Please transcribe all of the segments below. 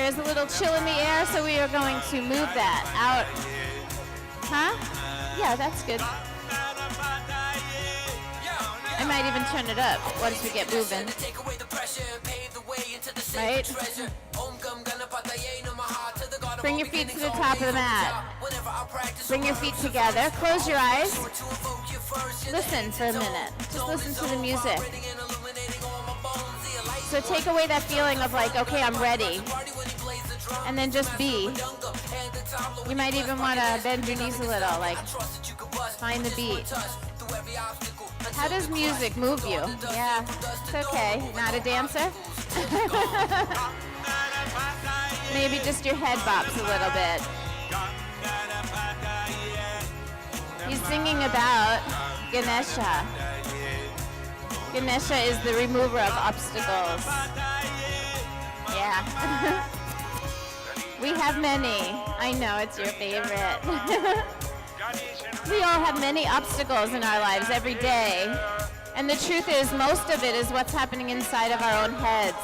There is a little chill in the air, so we are going to move that out. Huh? Yeah, that's good. I might even turn it up once we get moving. Right? Bring your feet to the top of the mat. Bring your feet together. Close your eyes. Listen for a minute. Just listen to the music. So take away that feeling of like, okay, I'm ready. And then just be. You might even want to bend your knees a little, like find the beat. How does music move you? Yeah, it's okay. Not a dancer? Maybe just your head bops a little bit. He's singing about Ganesha. Ganesha is the remover of obstacles. Yeah. We have many. I know it's your favorite. We all have many obstacles in our lives every day. And the truth is, most of it is what's happening inside of our own heads.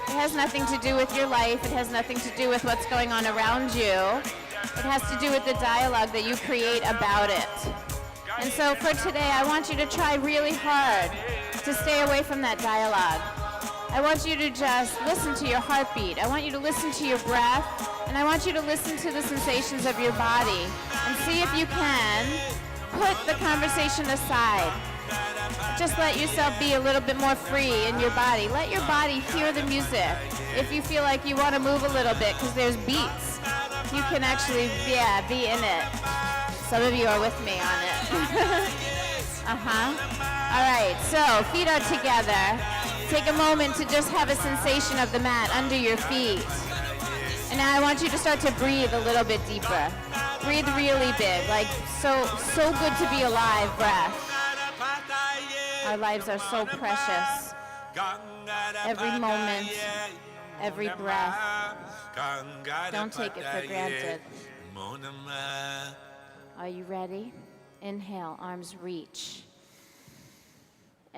It has nothing to do with your life. It has nothing to do with what's going on around you. It has to do with the dialogue that you create about it. And so for today, I want you to try really hard to stay away from that dialogue. I want you to just listen to your heartbeat. I want you to listen to your breath. And I want you to listen to the sensations of your body. And see if you can put the conversation aside. Just let yourself be a little bit more free in your body. Let your body hear the music. If you feel like you want to move a little bit because there's beats, you can actually, be in it. Some of you are with me on it. All right, so feet are together. Take a moment to just have a sensation of the mat under your feet. And now I want you to start to breathe a little bit deeper. Breathe really big, like so good to be alive breath. Our lives are so precious. Every moment, every breath. Don't take it for granted. Are you ready? Inhale, arms reach.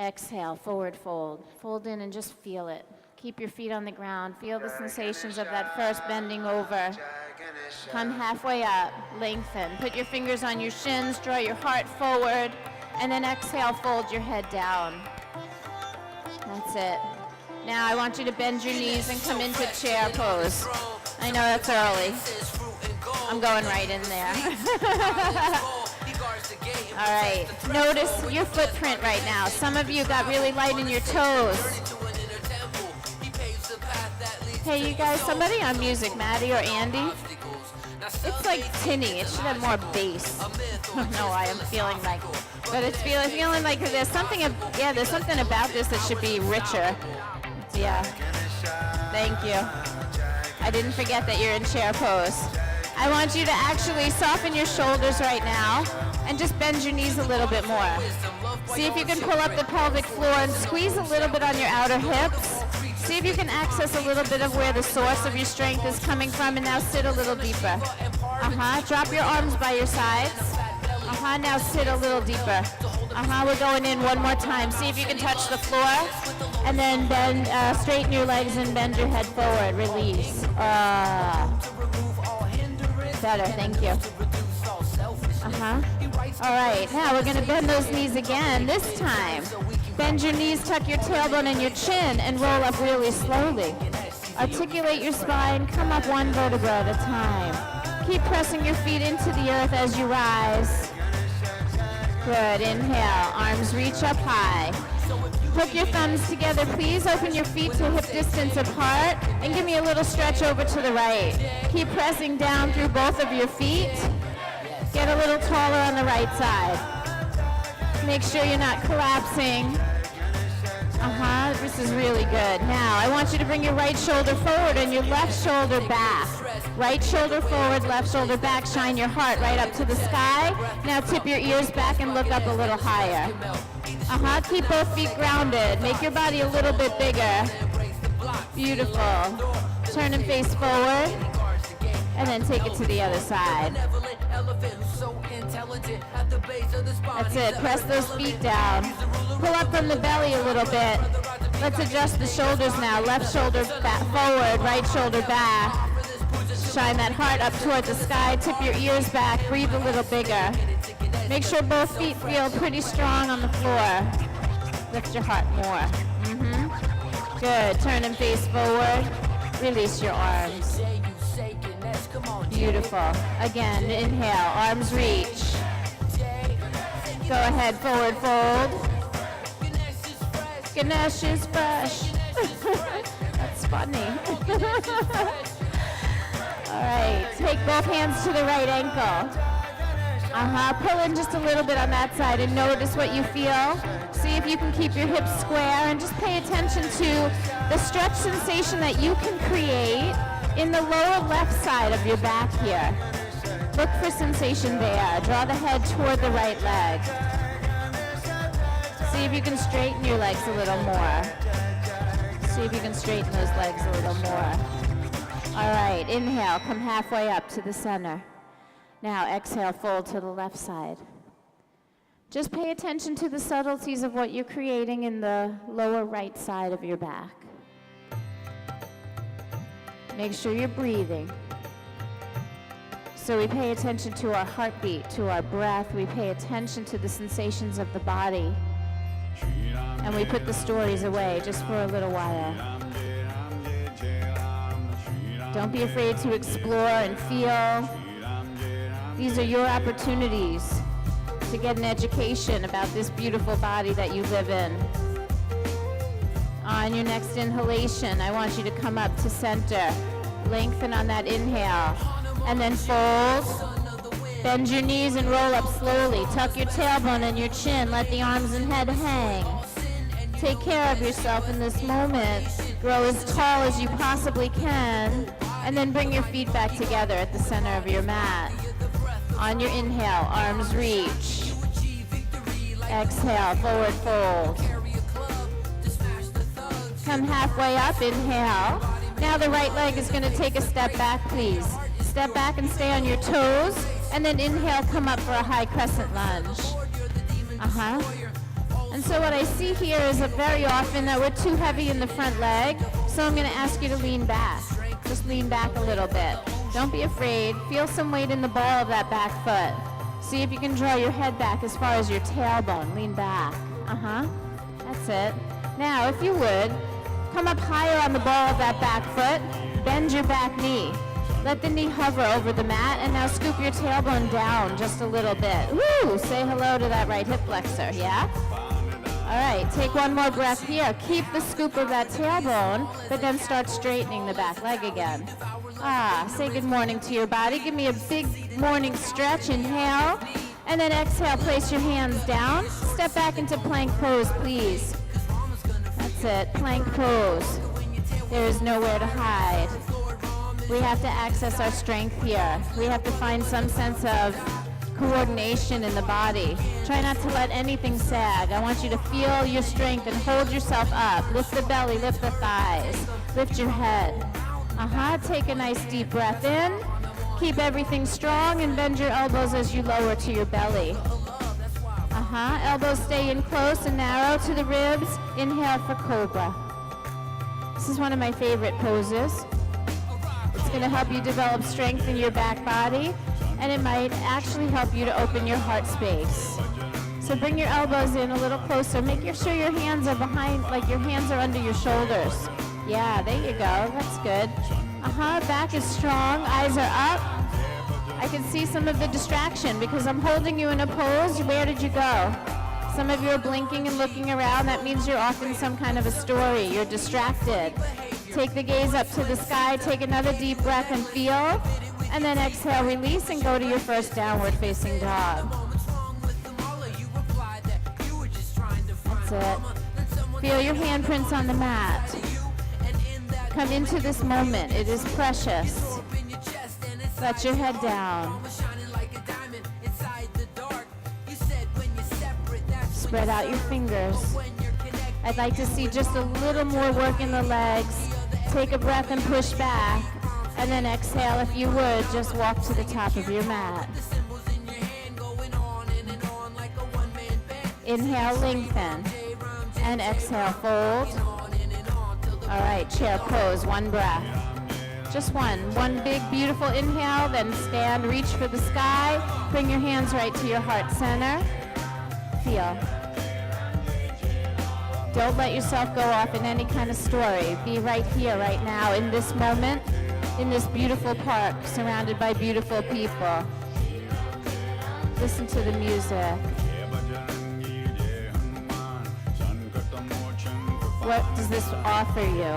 Exhale, forward fold. Fold in and just feel it. Keep your feet on the ground. Feel the sensations of that first bending over. Come halfway up, lengthen. Put your fingers on your shins, draw your heart forward, and then exhale, fold your head down. That's it. Now I want you to bend your knees and come into chair pose. I know that's early. I'm going right in there. All right, notice your footprint right now. Some of you got really light in your toes. Hey, you guys, somebody on music, Maddie or Andy? It's like tinny. It should have more bass. I don't know why I'm feeling like, but it's feeling like there's something. There's something about this that should be richer. Yeah. Thank you. I didn't forget that you're in chair pose. I want you to actually soften your shoulders right now and just bend your knees a little bit more. See if you can pull up the pelvic floor and squeeze a little bit on your outer hips. See if you can access a little bit of where the source of your strength is coming from, and now sit a little deeper. Drop your arms by your sides. Now sit a little deeper. We're going in one more time. See if you can touch the floor, and then bend, straighten your legs and bend your head forward. Release. Better, thank you. All right, now we're gonna bend those knees again. This time, bend your knees, tuck your tailbone and your chin, and roll up really slowly. Articulate your spine, come up one vertebra at a time. Keep pressing your feet into the earth as you rise. Good, inhale, arms reach up high. Hook your thumbs together, please. Open your feet to hip distance apart, and give me a little stretch over to the right. Keep pressing down through both of your feet. Get a little taller on the right side. Make sure you're not collapsing. This is really good. Now, I want you to bring your right shoulder forward and your left shoulder back. Right shoulder forward, left shoulder back. Shine your heart right up to the sky. Now tip your ears back and look up a little higher. Keep both feet grounded. Make your body a little bit bigger. Beautiful. Turn and face forward. And then take it to the other side. That's it. Press those feet down. Pull up from the belly a little bit. Let's adjust the shoulders now. Left shoulder back forward, right shoulder back. Shine that heart up toward the sky. Tip your ears back. Breathe a little bigger. Make sure both feet feel pretty strong on the floor. Lift your heart more. Good. Turn and face forward. Release your arms. Beautiful. Again, inhale. Arms reach. Go ahead. Forward fold. Ganesh is fresh. That's funny. All right. Take both hands to the right ankle. Pull in just a little bit on that side and notice what you feel. See if you can keep your hips square and just pay attention to the stretch sensation that you can create in the lower left side of your back here. Look for sensation there. Draw the head toward the right leg. See if you can straighten your legs a little more. See if you can straighten those legs a little more. All right, inhale, come halfway up to the center. Now exhale, fold to the left side. Just pay attention to the subtleties of what you're creating in the lower right side of your back. Make sure you're breathing. So we pay attention to our heartbeat, to our breath. We pay attention to the sensations of the body. And we put the stories away just for a little while. Don't be afraid to explore and feel. These are your opportunities to get an education about this beautiful body that you live in. On your next inhalation, I want you to come up to center. Lengthen on that inhale. And then fold. Bend your knees and roll up slowly. Tuck your tailbone and your chin. Let the arms and head hang. Take care of yourself in this moment. Grow as tall as you possibly can. And then bring your feet back together at the center of your mat. On your inhale, arms reach. Exhale, forward fold. Come halfway up, inhale. Now the right leg is going to take a step back, please. Step back and stay on your toes. And then inhale, come up for a high crescent lunge. And so what I see here is that very often that we're too heavy in the front leg. So I'm going to ask you to lean back. Just lean back a little bit. Don't be afraid. Feel some weight in the ball of that back foot. See if you can draw your head back as far as your tailbone. Lean back. That's it. Now, if you would, come up higher on the ball of that back foot. Bend your back knee. Let the knee hover over the mat, and now scoop your tailbone down just a little bit. Woo! Say hello to that right hip flexor, yeah? All right, take one more breath here. Keep the scoop of that tailbone, but then start straightening the back leg again. Say good morning to your body. Give me a big morning stretch. Inhale, and then exhale. Place your hands down. Step back into plank pose, please. That's it, plank pose. There is nowhere to hide. We have to access our strength here. We have to find some sense of coordination in the body. Try not to let anything sag. I want you to feel your strength and hold yourself up. Lift the belly, lift the thighs, lift your head. Take a nice deep breath in. Keep everything strong and bend your elbows as you lower to your belly. Elbows stay in close and narrow to the ribs. Inhale for cobra. This is one of my favorite poses. It's going to help you develop strength in your back body, and it might actually help you to open your heart space. So bring your elbows in a little closer. Make sure your hands are behind, like your hands are under your shoulders. Yeah, there you go. That's good. Back is strong. Eyes are up. I can see some of the distraction because I'm holding you in a pose. Where did you go? Some of you are blinking and looking around. That means you're off in some kind of a story. You're distracted. Take the gaze up to the sky. Take another deep breath and feel. And then exhale, release, and go to your first downward facing dog. That's it. Feel your handprints on the mat. Come into this moment. It is precious. Let your head down. Spread out your fingers. I'd like to see just a little more work in the legs. Take a breath and push back. And then exhale, if you would, just walk to the top of your mat. Inhale, lengthen. And exhale, fold. All right, chair pose, one breath. Just one. One big, beautiful inhale, then stand, reach for the sky. Bring your hands right to your heart center. Feel. Don't let yourself go off in any kind of story. Be right here, right now, in this moment, in this beautiful park, surrounded by beautiful people. Listen to the music. What does this offer you?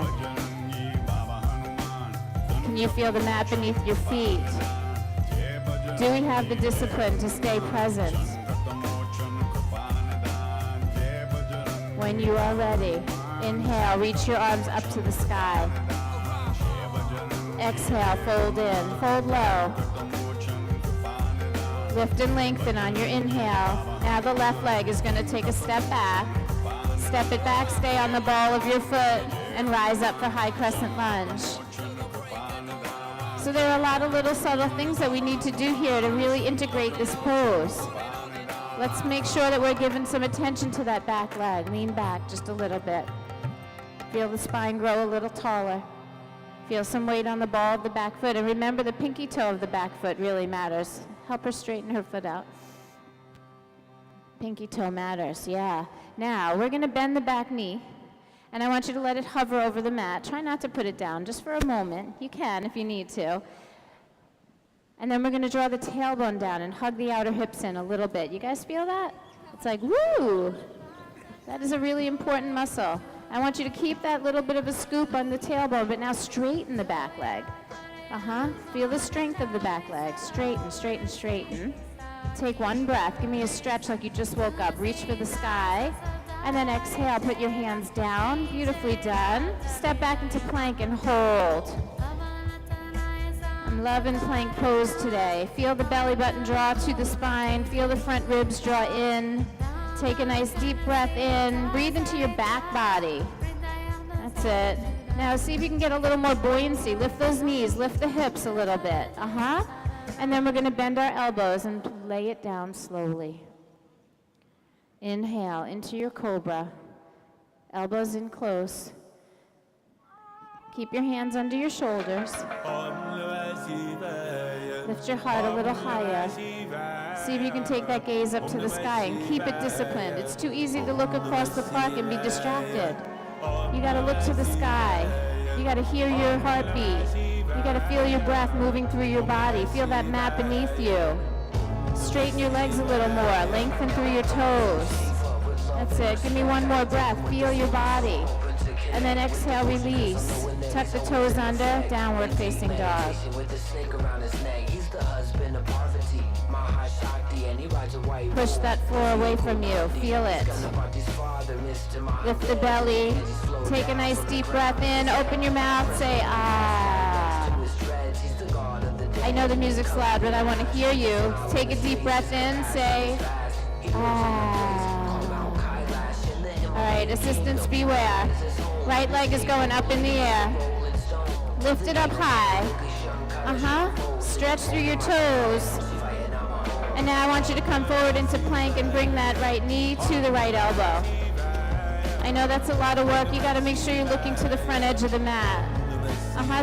Can you feel the mat beneath your feet? Do we have the discipline to stay present? When you are ready, inhale, reach your arms up to the sky. Exhale, fold in, fold low. Lift and lengthen on your inhale. Now the left leg is going to take a step back. Step it back, stay on the ball of your foot, and rise up for high crescent lunge. So there are a lot of little subtle things that we need to do here to really integrate this pose. Let's make sure that we're giving some attention to that back leg. Lean back just a little bit. Feel the spine grow a little taller. Feel some weight on the ball of the back foot. And remember, the pinky toe of the back foot really matters. Help her straighten her foot out. Pinky toe matters, yeah. Now, we're going to bend the back knee. And I want you to let it hover over the mat. Try not to put it down, just for a moment. You can if you need to. And then we're going to draw the tailbone down and hug the outer hips in a little bit. You guys feel that? It's like, woo! That is a really important muscle. I want you to keep that little bit of a scoop on the tailbone, but now straighten the back leg. Feel the strength of the back leg. Straighten, straighten, straighten. Take one breath. Give me a stretch like you just woke up. Reach for the sky. And then exhale. Put your hands down. Beautifully done. Step back into plank and hold. I'm loving plank pose today. Feel the belly button draw to the spine. Feel the front ribs draw in. Take a nice deep breath in. Breathe into your back body. That's it. Now see if you can get a little more buoyancy. Lift those knees. Lift the hips a little bit. And then we're going to bend our elbows and lay it down slowly. Inhale into your cobra. Elbows in close. Keep your hands under your shoulders. Lift your heart a little higher. See if you can take that gaze up to the sky and keep it disciplined. It's too easy to look across the park and be distracted. You got to look to the sky. You got to hear your heartbeat. You got to feel your breath moving through your body. Feel that mat beneath you. Straighten your legs a little more. Lengthen through your toes. That's it. Give me one more breath. Feel your body. And then exhale, release. Tuck the toes under, downward facing dog. Push that floor away from you. Feel it. Lift the belly. Take a nice deep breath in. Open your mouth. Say, ah. I know the music's loud, but I want to hear you. Take a deep breath in. Say, ah. All right, assistants beware. Right leg is going up in the air. Lift it up high. Stretch through your toes. And now I want you to come forward into plank and bring that right knee to the right elbow. I know that's a lot of work. You got to make sure you're looking to the front edge of the mat.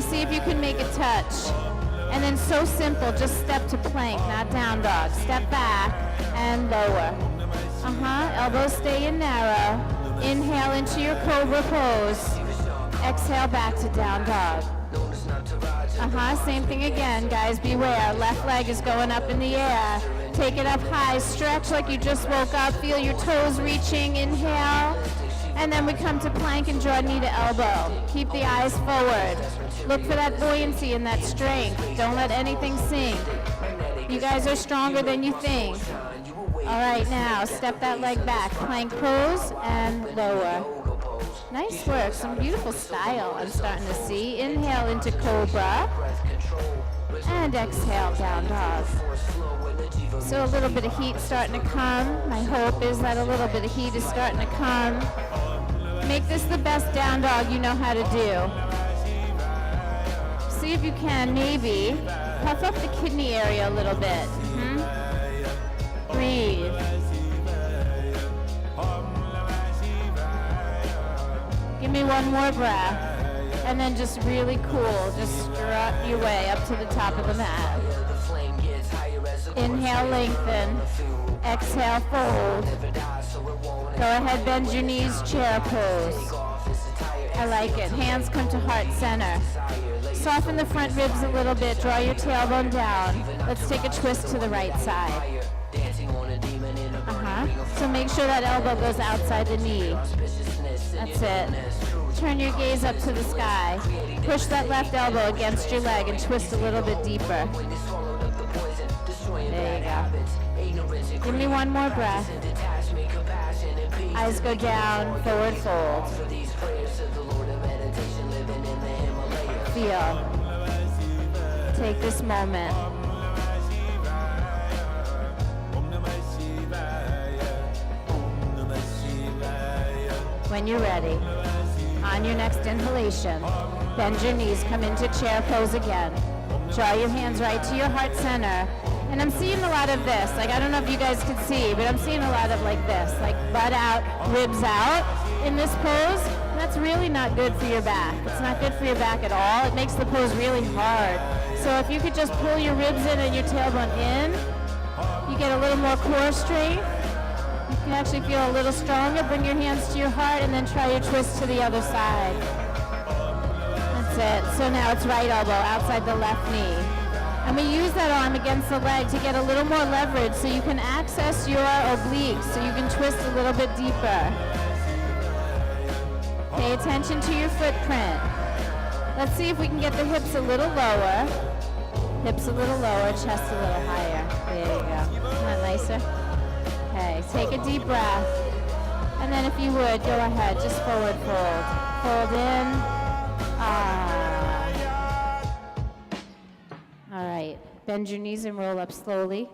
See if you can make it touch. And then so simple, just step to plank, not down dog. Step back and lower. Elbows stay in narrow. Inhale into your cobra pose. Exhale back to down dog. Same thing again, guys, beware. Left leg is going up in the air. Take it up high, stretch like you just woke up. Feel your toes reaching, inhale. And then we come to plank and draw knee to elbow. Keep the eyes forward. Look for that buoyancy and that strength. Don't let anything sink. You guys are stronger than you think. All right, now step that leg back. Plank pose and lower. Nice work, some beautiful style I'm starting to see. Inhale into cobra. And exhale, down dog. So a little bit of heat starting to come. My hope is that a little bit of heat is starting to come. Make this the best down dog you know how to do. See if you can, maybe, puff up the kidney area a little bit. Breathe. Give me one more breath. And then just really cool, just strut your way up to the top of the mat. Inhale, lengthen. Exhale, fold. Go ahead, bend your knees, chair pose. I like it. Hands come to heart center. Soften the front ribs a little bit. Draw your tailbone down. Let's take a twist to the right side. So make sure that elbow goes outside the knee. That's it. Turn your gaze up to the sky. Push that left elbow against your leg and twist a little bit deeper. There you go. Give me one more breath. Eyes go down, forward fold. Feel. Take this moment. When you're ready, on your next inhalation, bend your knees, come into chair pose again. Draw your hands right to your heart center. And I'm seeing a lot of this. Like, I don't know if you guys can see, but I'm seeing a lot of like this, like butt out, ribs out in this pose. And that's really not good for your back. It's not good for your back at all. It makes the pose really hard. So if you could just pull your ribs in and your tailbone in, you get a little more core strength. You can actually feel a little stronger. Bring your hands to your heart and then try your twist to the other side. That's it. So now it's right elbow outside the left knee. And we use that arm against the leg to get a little more leverage so you can access your obliques, so you can twist a little bit deeper. Pay attention to your footprint. Let's see if we can get the hips a little lower. Hips a little lower, chest a little higher. There you go. Isn't that nicer? Okay, take a deep breath. And then if you would, go ahead, just forward fold. Fold in. All right, bend your knees and roll up slowly.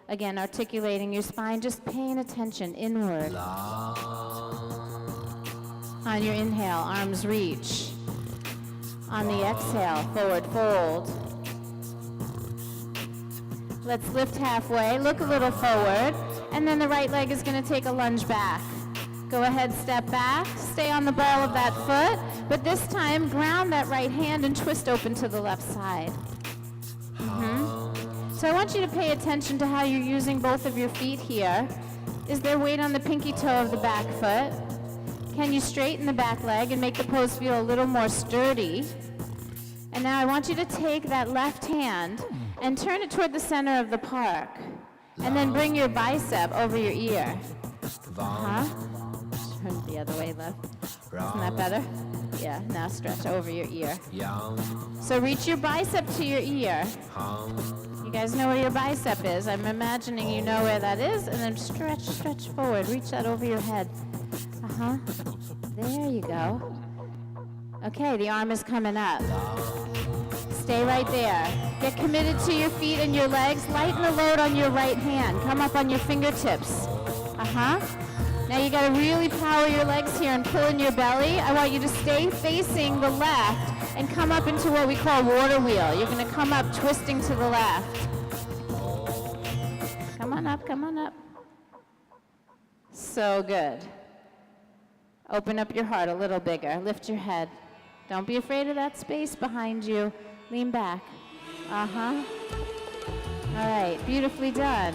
Again, articulating your spine, just paying attention inward. On your inhale, arms reach. On the exhale, forward fold. Let's lift halfway, look a little forward, and then the right leg is going to take a lunge back. Go ahead, step back, stay on the ball of that foot, but this time ground that right hand and twist open to the left side. So I want you to pay attention to how you're using both of your feet here. Is there weight on the pinky toe of the back foot? Can you straighten the back leg and make the pose feel a little more sturdy? And now I want you to take that left hand and turn it toward the center of the park. And then bring your bicep over your ear. Turn the other way, left. Isn't that better? Yeah, now stretch over your ear. So reach your bicep to your ear. You guys know where your bicep is. I'm imagining you know where that is. And then stretch forward. Reach that over your head. There you go. Okay, the arm is coming up. Stay right there. Get committed to your feet and your legs. Lighten the load on your right hand. Come up on your fingertips. Now you got to really power your legs here and pull in your belly. I want you to stay facing the left and come up into what we call water wheel. You're going to come up twisting to the left. Come on up, come on up. So good. Open up your heart a little bigger. Lift your head. Don't be afraid of that space behind you. Lean back. All right, beautifully done.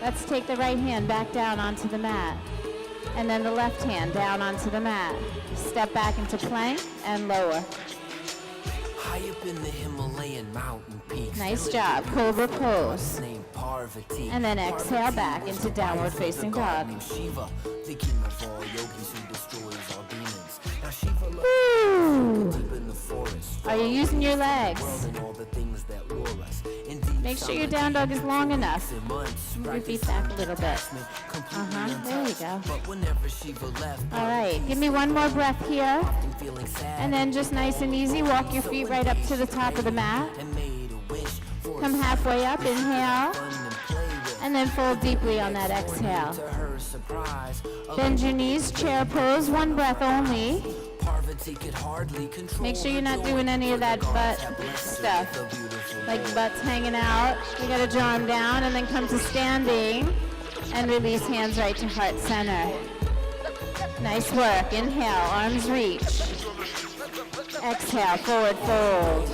Let's take the right hand back down onto the mat. And then the left hand down onto the mat. Step back into plank and lower. High up in the Himalayan mountain peaks. Nice job, cobra pose. And then exhale back into downward facing dog. Woo. Are you using your legs? Make sure your down dog is long enough. Move your feet back a little bit. There you go. All right, give me one more breath here. And then just nice and easy, walk your feet right up to the top of the mat. Come halfway up, inhale. And then fold deeply on that exhale. Bend your knees, chair pose, one breath only. Make sure you're not doing any of that butt stuff, like butts hanging out. You gotta draw them down and then come to standing and release hands right to heart center. Nice work. Inhale, arms reach. Exhale, forward fold.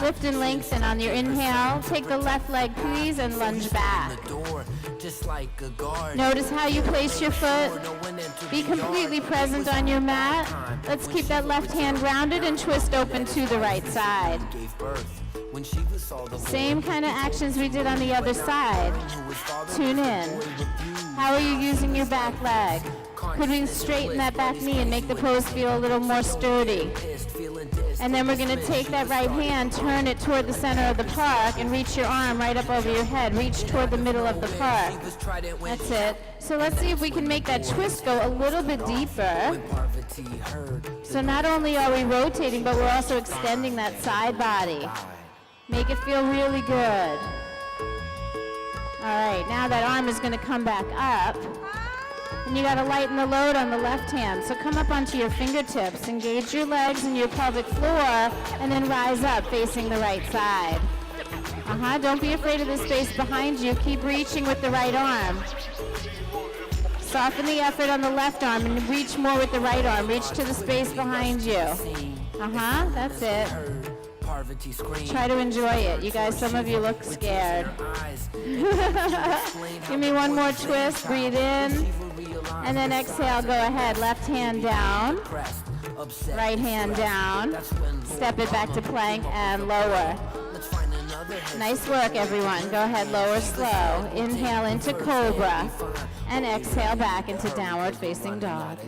Lift and lengthen on your inhale. Take the left leg, please, and lunge back. Notice how you place your foot. Be completely present on your mat. Let's keep that left hand grounded and twist open to the right side. Same kind of actions we did on the other side. Tune in. How are you using your back leg? Could we straighten that back knee and make the pose feel a little more sturdy? And then we're going to take that right hand, turn it toward the center of the park, and reach your arm right up over your head. Reach toward the middle of the park. That's it. So let's see if we can make that twist go a little bit deeper. So not only are we rotating, but we're also extending that side body. Make it feel really good. All right, now that arm is going to come back up. And you got to lighten the load on the left hand. So come up onto your fingertips, engage your legs and your pelvic floor, and then rise up facing the right side. Don't be afraid of the space behind you. Keep reaching with the right arm. Soften the effort on the left arm and reach more with the right arm. Reach to the space behind you. That's it. Try to enjoy it. You guys, some of you look scared. Give me one more twist. Breathe in. And then exhale, go ahead. Left hand down. Right hand down. Step it back to plank and lower. Nice work, everyone. Go ahead, lower slow. Inhale into cobra. And exhale back into downward facing dog.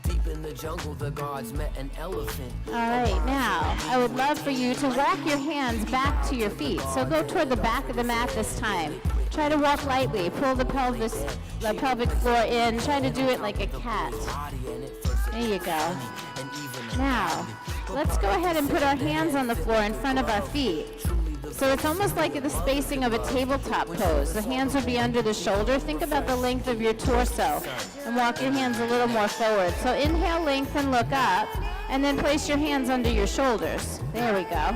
Deep in the jungle, the gods met an elephant. All right, now I would love for you to walk your hands back to your feet. So go toward the back of the mat this time. Try to walk lightly. Pull the pelvic floor in. Try to do it like a cat. There you go. Now, let's go ahead and put our hands on the floor in front of our feet. So it's almost like the spacing of a tabletop pose. The hands would be under the shoulder. Think about the length of your torso and walk your hands a little more forward. So inhale, lengthen, look up, and then place your hands under your shoulders. There we go.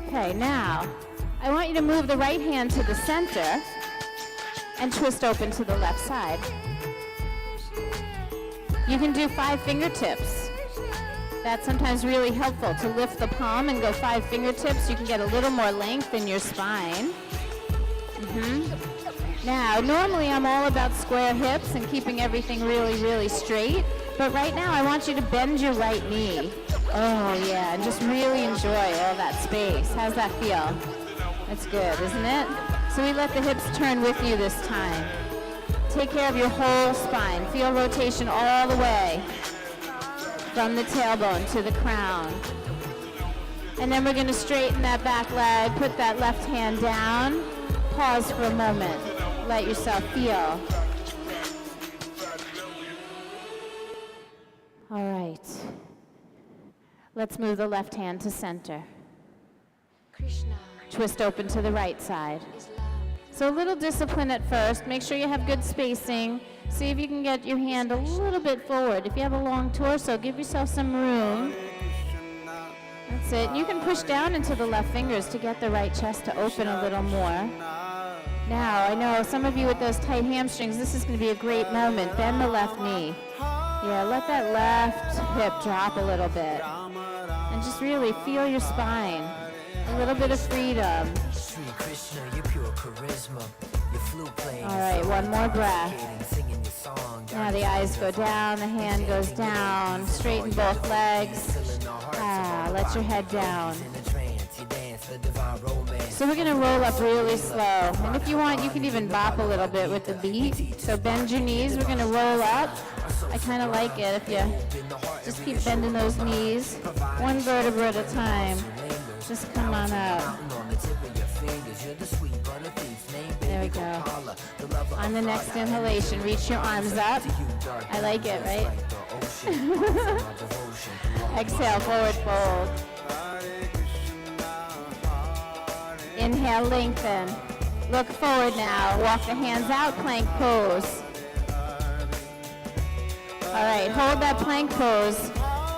Okay, now I want you to move the right hand to the center and twist open to the left side. You can do 5 fingertips. That's sometimes really helpful to lift the palm and go 5 fingertips. You can get a little more length in your spine. Now, normally I'm all about square hips and keeping everything really, really straight. But right now I want you to bend your right knee. Oh yeah, and just really enjoy all that space. How's that feel? That's good, isn't it? So we let the hips turn with you this time. Take care of your whole spine. Feel rotation all the way. From the tailbone to the crown. And then we're going to straighten that back leg, put that left hand down, pause for a moment, let yourself feel. All right. Let's move the left hand to center. Twist open to the right side. So a little discipline at first. Make sure you have good spacing. See if you can get your hand a little bit forward. If you have a long torso, give yourself some room. That's it. And you can push down into the left fingers to get the right chest to open a little more. Now, I know some of you with those tight hamstrings, this is going to be a great moment. Bend the left knee. Yeah, let that left hip drop a little bit. And just really feel your spine. A little bit of freedom. All right, one more breath. Now the eyes go down, the hand goes down. Straighten both legs. Let your head down. So we're going to roll up really slow. And if you want, you can even bop a little bit with the beat. So bend your knees. We're going to roll up. I kind of like it if you just keep bending those knees. One vertebra at a time. Just come on up. There we go. On the next inhalation, reach your arms up. I like it, right? Exhale, forward fold. Inhale, lengthen. Look forward now. Walk the hands out, plank pose. All right, hold that plank pose.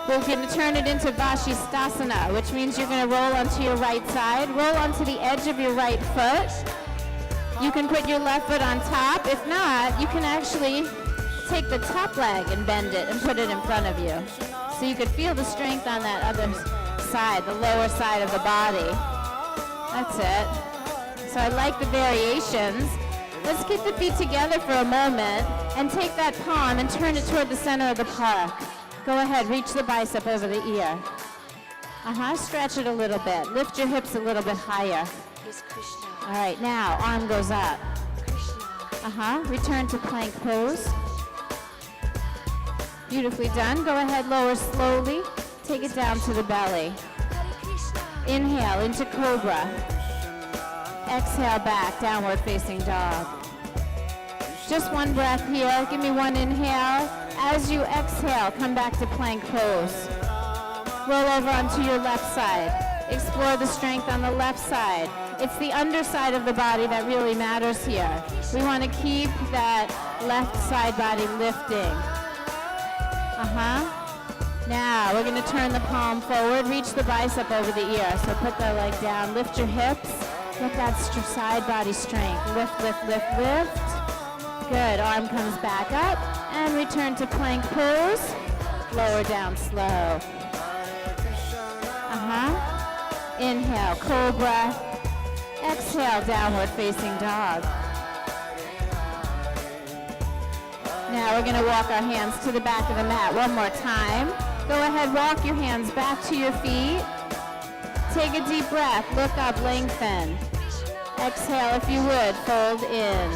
We're going to turn it into Vashisthasana, which means you're going to roll onto your right side. Roll onto the edge of your right foot. You can put your left foot on top. If not, you can actually take the top leg and bend it and put it in front of you. So you could feel the strength on that other side, the lower side of the body. That's it. So I like the variations. Let's keep the feet together for a moment and take that palm and turn it toward the center of the park. Go ahead, reach the bicep over the ear. Stretch it a little bit. Lift your hips a little bit higher. All right, now arm goes up. Return to plank pose. Beautifully done. Go ahead, lower slowly. Take it down to the belly. Inhale into cobra. Exhale back, downward facing dog. Just one breath here. Give me one inhale. As you exhale, come back to plank pose. Roll over onto your left side. Explore the strength on the left side. It's the underside of the body that really matters here. We want to keep that left side body lifting. Now we're going to turn the palm forward, reach the bicep over the ear. So put the leg down, lift your hips, get that side body strength. Lift, lift, lift, lift. Good, arm comes back up and return to plank pose. Lower down slow. Inhale, cobra. Exhale, downward facing dog. Now we're going to walk our hands to the back of the mat one more time. Go ahead, walk your hands back to your feet. Take a deep breath, look up, lengthen. Exhale, if you would, fold in.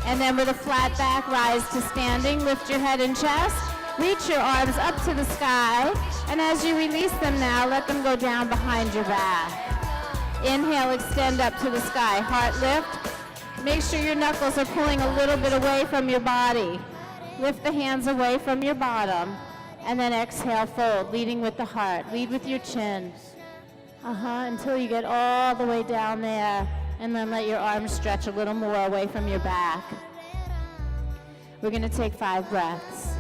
And then with a flat back, rise to standing, lift your head and chest. Reach your arms up to the sky, and as you release them now, let them go down behind your back. Inhale, extend up to the sky, heart lift. Make sure your knuckles are pulling a little bit away from your body. Lift the hands away from your bottom, and then exhale, fold, leading with the heart. Lead with your chin. Until you get all the way down there, and then let your arms stretch a little more away from your back. We're going to take 5 breaths.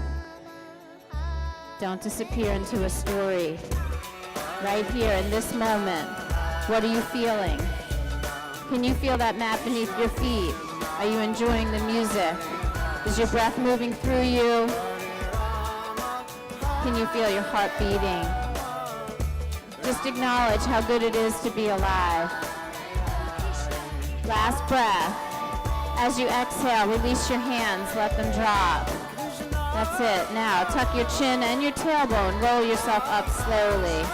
Don't disappear into a story. Right here in this moment, what are you feeling? Can you feel that mat beneath your feet? Are you enjoying the music? Is your breath moving through you? Can you feel your heart beating? Just acknowledge how good it is to be alive. Last breath. As you exhale, release your hands, let them drop. That's it. Now, tuck your chin and your tailbone. Roll yourself up slowly.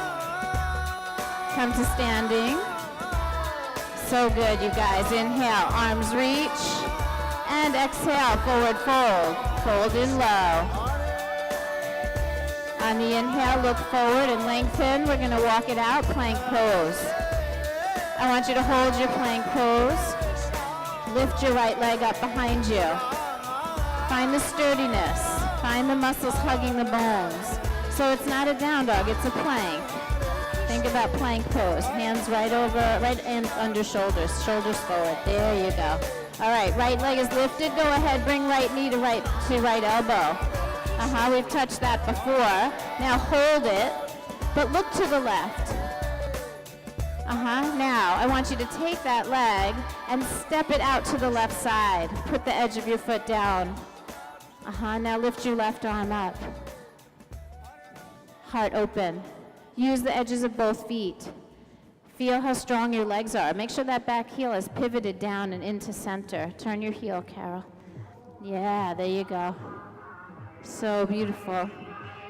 Come to standing. So good, you guys. Inhale, arms reach. And exhale, forward fold. Fold in low. On the inhale, look forward and lengthen. We're going to walk it out, plank pose. I want you to hold your plank pose. Lift your right leg up behind you. Find the sturdiness. Find the muscles hugging the bones. So it's not a down dog, it's a plank. Think about plank pose. Hands right and under shoulders. Shoulders forward. There you go. All right, right leg is lifted. Go ahead, bring right knee to right elbow. We've touched that before. Now hold it, but look to the left. Now I want you to take that leg and step it out to the left side. Put the edge of your foot down. Now lift your left arm up. Heart open. Use the edges of both feet. Feel how strong your legs are. Make sure that back heel is pivoted down and into center. Turn your heel, Carol. Yeah, there you go. So beautiful.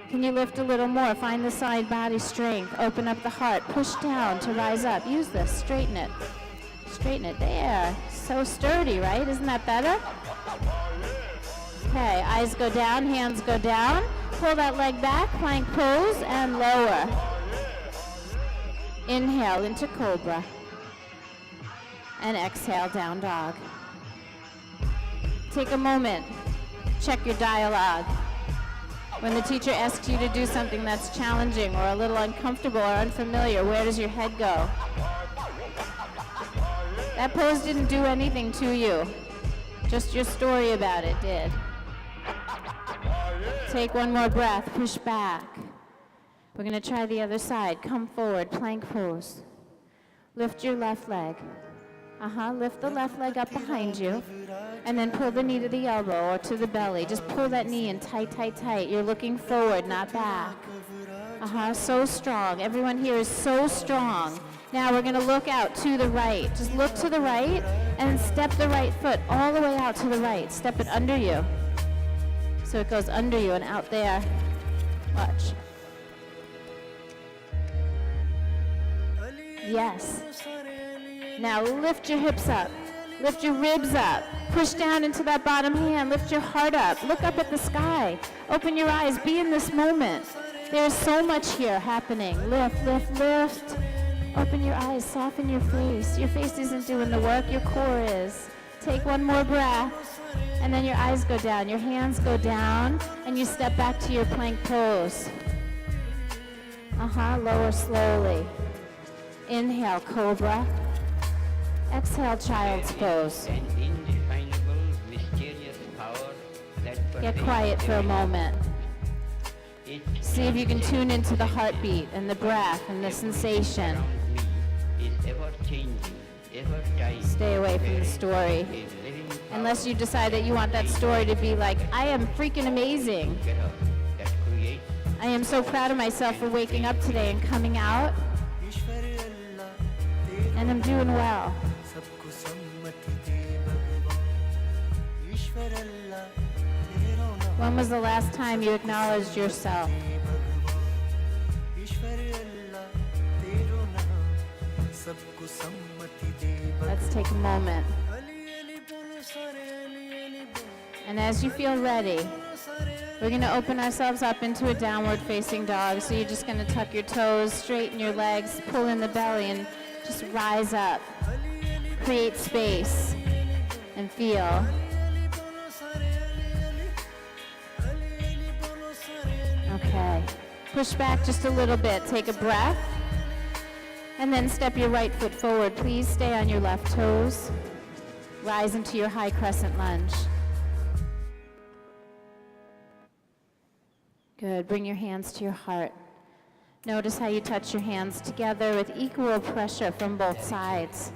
Can you lift a little more? Find the side body strength. Open up the heart. Push down to rise up. Use this. Straighten it. Straighten it. There. So sturdy, right? Isn't that better? Okay, eyes go down, hands go down. Pull that leg back, plank pose, and lower. Inhale into cobra. And exhale, down dog. Take a moment. Check your dialogue. When the teacher asks you to do something that's challenging or a little uncomfortable or unfamiliar, where does your head go? That pose didn't do anything to you. Just your story about it did. Take one more breath, push back. We're going to try the other side. Come forward, plank pose. Lift your left leg. Lift the left leg up behind you, and then pull the knee to the elbow or to the belly. Just pull that knee in tight, tight, tight. You're looking forward, not back. So strong. Everyone here is so strong. Now we're going to look out to the right. Just look to the right and step the right foot all the way out to the right. Step it under you. So it goes under you and out there. Watch. Yes. Now lift your hips up. Lift your ribs up. Push down into that bottom hand. Lift your heart up. Look up at the sky. Open your eyes. Be in this moment. There's so much here happening. Lift, lift, lift. Open your eyes. Soften your face. Your face isn't doing the work. Your core is. Take one more breath. And then your eyes go down. Your hands go down. And you step back to your plank pose. Lower slowly. Inhale, cobra. Exhale, child's pose. Get quiet for a moment. See if you can tune into the heartbeat and the breath and the sensation. Stay away from the story. Unless you decide that you want that story to be like, I am freaking amazing. I am so proud of myself for waking up today and coming out. And I'm doing well. When was the last time you acknowledged yourself? Let's take a moment. And as you feel ready, we're going to open ourselves up into a downward facing dog. So you're just going to tuck your toes, straighten your legs, pull in the belly, and just rise up. Create space and feel. Okay. Push back just a little bit. Take a breath. And then step your right foot forward. Please stay on your left toes. Rise into your high crescent lunge. Good. Bring your hands to your heart. Notice how you touch your hands together with equal pressure from both sides.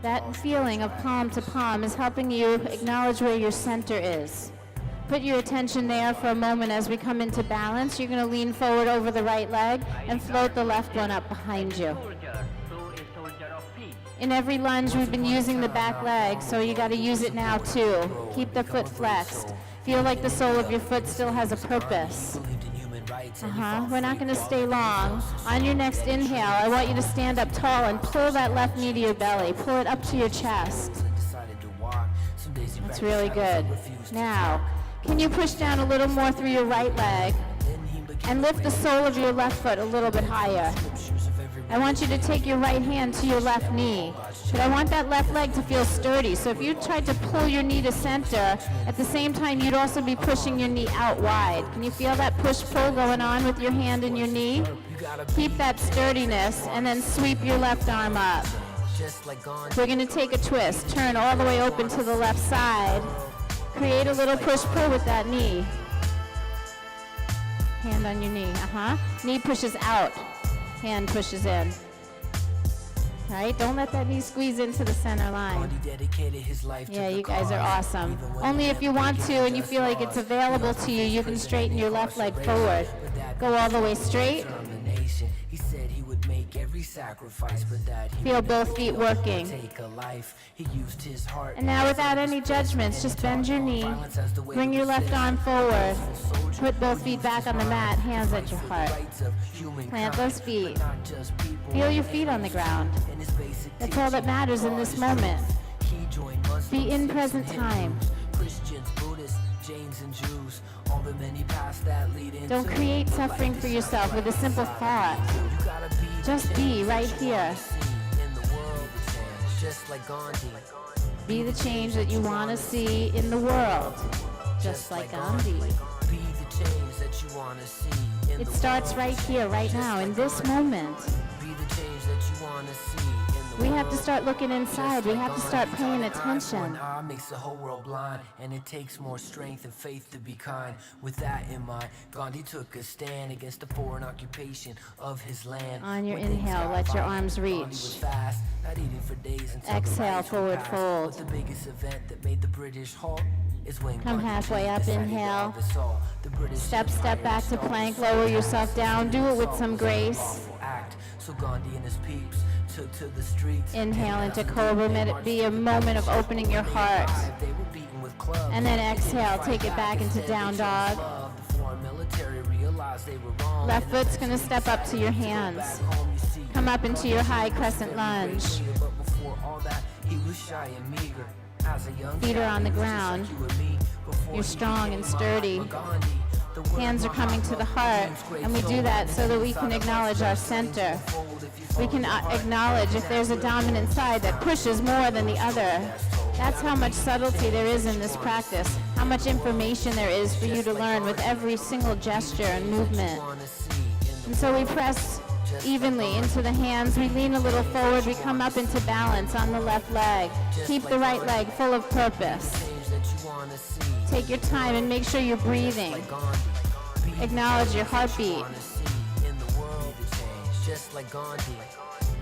That feeling of palm to palm is helping you acknowledge where your center is. Put your attention there for a moment as we come into balance. You're going to lean forward over the right leg and float the left one up behind you. In every lunge, we've been using the back leg, so you got to use it now too. Keep the foot flexed. Feel like the sole of your foot still has a purpose. We're not going to stay long. On your next inhale, I want you to stand up tall and pull that left knee to your belly. Pull it up to your chest. That's really good. Now, can you push down a little more through your right leg and lift the sole of your left foot a little bit higher? I want you to take your right hand to your left knee, but I want that left leg to feel sturdy. So if you tried to pull your knee to center, at the same time you'd also be pushing your knee out wide. Can you feel that push-pull going on with your hand and your knee? Keep that sturdiness and then sweep your left arm up. We're going to take a twist. Turn all the way open to the left side. Create a little push-pull with that knee. Hand on your knee. Knee pushes out. Hand pushes in. All right, don't let that knee squeeze into the center line. Yeah, you guys are awesome. Only if you want to and you feel like it's available to you, you can straighten your left leg forward. Go all the way straight. Feel both feet working. And now without any judgments, just bend your knee. Bring your left arm forward. Put both feet back on the mat, hands at your heart. Plant those feet. Feel your feet on the ground. That's all that matters in this moment. Be in present time. Don't create suffering for yourself with a simple thought. Just be right here. Be the change that you want to see in the world, just like Gandhi. It starts right here, right now, in this moment. We have to start looking inside. We have to start paying attention. One eye makes the whole world blind, and it takes more strength and faith to be kind. With that in mind, Gandhi took a stand against the foreign occupation of his land. On your inhale, let your arms reach. Exhale, forward fold. The biggest event that made the British halt is when come halfway up, inhale. Step back to plank, lower yourself down. Do it with some grace. So Gandhi and his peeps took to the streets. Inhale into cobra. Let it be a moment of opening your heart. And then exhale, take it back into down dog. Left foot's going to step up to your hands. Come up into your high crescent lunge. Feet are on the ground. You're strong and sturdy. Hands are coming to the heart, and we do that so that we can acknowledge our center. We can acknowledge if there's a dominant side that pushes more than the other. That's how much subtlety there is in this practice, how much information there is for you to learn with every single gesture and movement. And so we press evenly into the hands, we lean a little forward, we come up into balance on the left leg. Keep the right leg full of purpose. Take your time and make sure you're breathing. Acknowledge your heartbeat.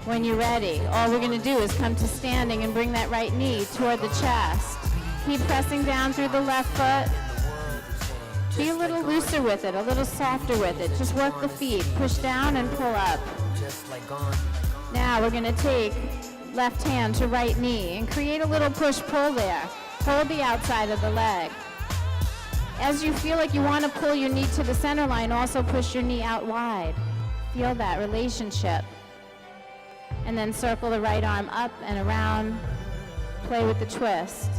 When you're ready, all we're going to do is come to standing and bring that right knee toward the chest. Keep pressing down through the left foot. Be a little looser with it, a little softer with it. Just work the feet. Push down and pull up. Now we're going to take left hand to right knee and create a little push-pull there. Hold the outside of the leg. As you feel like you want to pull your knee to the center line, also push your knee out wide. Feel that relationship. And then circle the right arm up and around. Play with the twist.